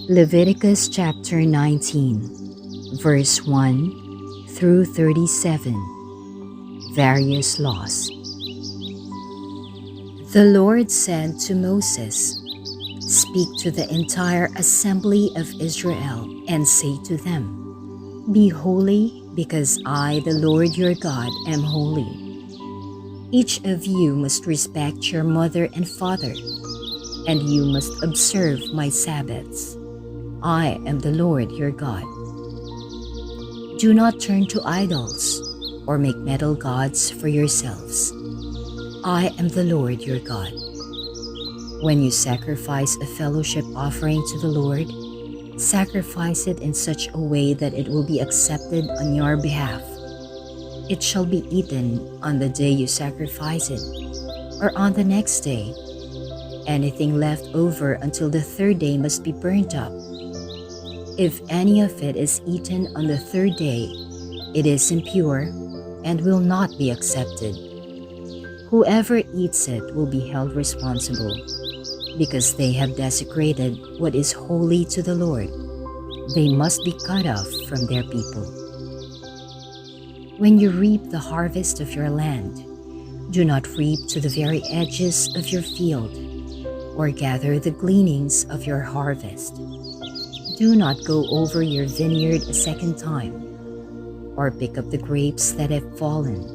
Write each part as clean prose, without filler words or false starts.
Leviticus chapter 19, verse 1 through 37. Various laws. The Lord said to Moses, "Speak to the entire assembly of Israel and say to them, 'Be holy, because I, the Lord your God, am holy. Each of you must respect your mother and father, and you must observe my Sabbaths. I am the Lord your God. Do not turn to idols or make metal gods for yourselves. I am the Lord your God. When you sacrifice a fellowship offering to the Lord, sacrifice it in such a way that it will be accepted on your behalf. It shall be eaten on the day you sacrifice it, or on the next day. Anything left over until the third day must be burnt up. If any of it is eaten on the third day, it is impure and will not be accepted. Whoever eats it will be held responsible, because they have desecrated what is holy to the Lord. They must be cut off from their people. When you reap the harvest of your land, do not reap to the very edges of your field, or gather the gleanings of your harvest. Do not go over your vineyard a second time, or pick up the grapes that have fallen.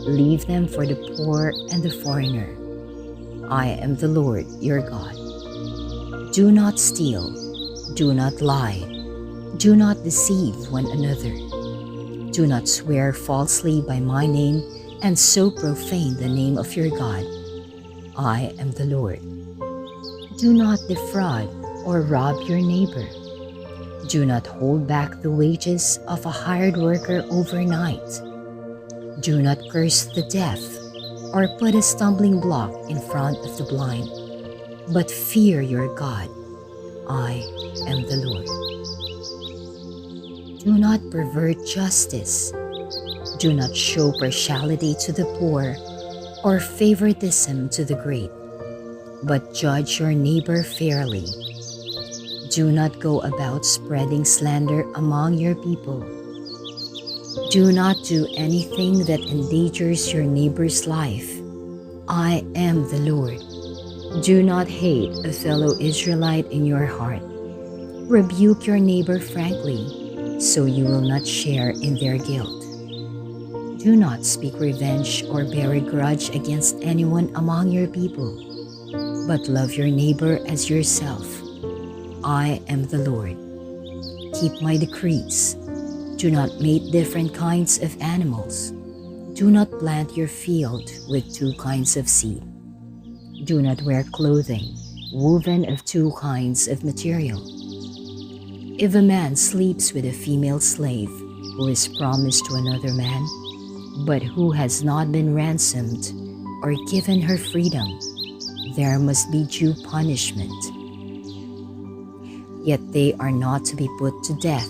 Leave them for the poor and the foreigner. I am the Lord your God. Do not steal. Do not lie. Do not deceive one another. Do not swear falsely by my name and so profane the name of your God. I am the Lord. Do not defraud or rob your neighbor. Do not hold back the wages of a hired worker overnight. Do not curse the deaf or put a stumbling block in front of the blind, but fear your God. I am the Lord. Do not pervert justice. Do not show partiality to the poor or favoritism to the great, but judge your neighbor fairly. Do not go about spreading slander among your people. Do not do anything that endangers your neighbor's life. I am the Lord. Do not hate a fellow Israelite in your heart. Rebuke your neighbor frankly, so you will not share in their guilt. Do not speak revenge or bear a grudge against anyone among your people, but love your neighbor as yourself. I am the Lord. Keep my decrees. Do not mate different kinds of animals. Do not plant your field with two kinds of seed. Do not wear clothing woven of two kinds of material. If a man sleeps with a female slave who is promised to another man, but who has not been ransomed or given her freedom, there must be due punishment. Yet they are not to be put to death,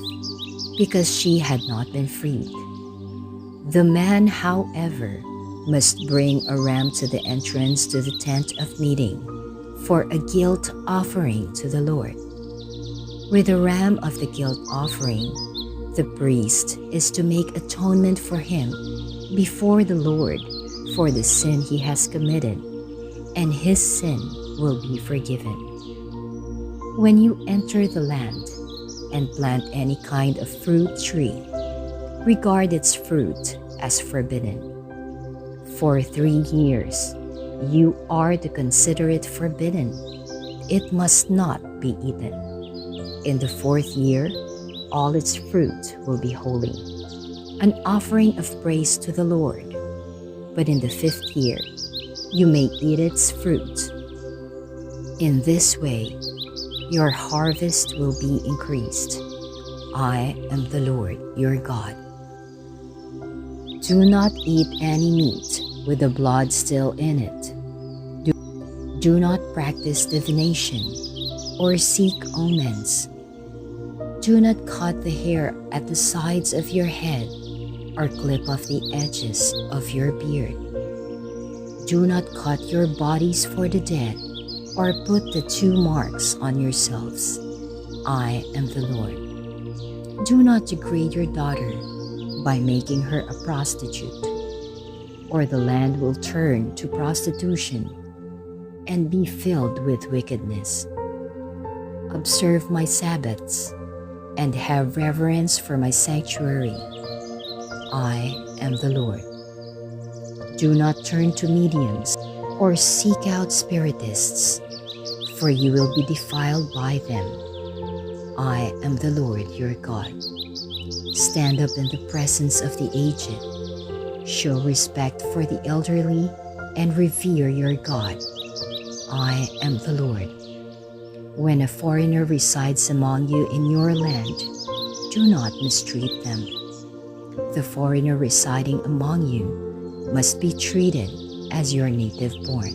because she had not been freed. The man, however, must bring a ram to the entrance to the tent of meeting for a guilt offering to the Lord. With the ram of the guilt offering, the priest is to make atonement for him before the Lord for the sin he has committed, and his sin will be forgiven. When you enter the land and plant any kind of fruit tree, regard its fruit as forbidden. For 3 years, you are to consider it forbidden. It must not be eaten. In the 4th year, all its fruit will be holy, an offering of praise to the Lord. But in the 5th year, you may eat its fruit. In this way, your harvest will be increased. I am the Lord your God. Do not eat any meat with the blood still in it. Do not practice divination or seek omens. Do not cut the hair at the sides of your head or clip off the edges of your beard. Do not cut your bodies for the dead or put tattoo marks on yourselves. I am the Lord. Do not degrade your daughter by making her a prostitute, or the land will turn to prostitution and be filled with wickedness. Observe my Sabbaths and have reverence for my sanctuary. I am the Lord. Do not turn to mediums or seek out spiritists, for you will be defiled by them. I am the Lord your God. Stand up in the presence of the aged. Show respect for the elderly and revere your God. I am the Lord. When a foreigner resides among you in your land, do not mistreat them. The foreigner residing among you must be treated as your native born.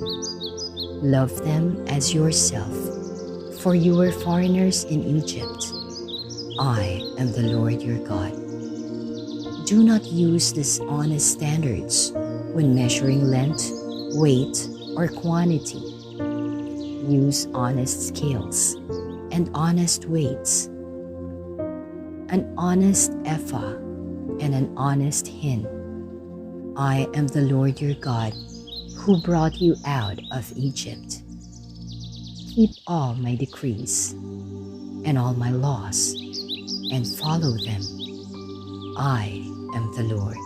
Love them as yourself, for you were foreigners in Egypt. I am the Lord your God. Do not use dishonest standards when measuring length, weight, or quantity. Use honest scales and honest weights, an honest ephah and an honest hin. I am the Lord your God, who brought you out of Egypt. Keep all my decrees and all my laws and follow them. I am the Lord.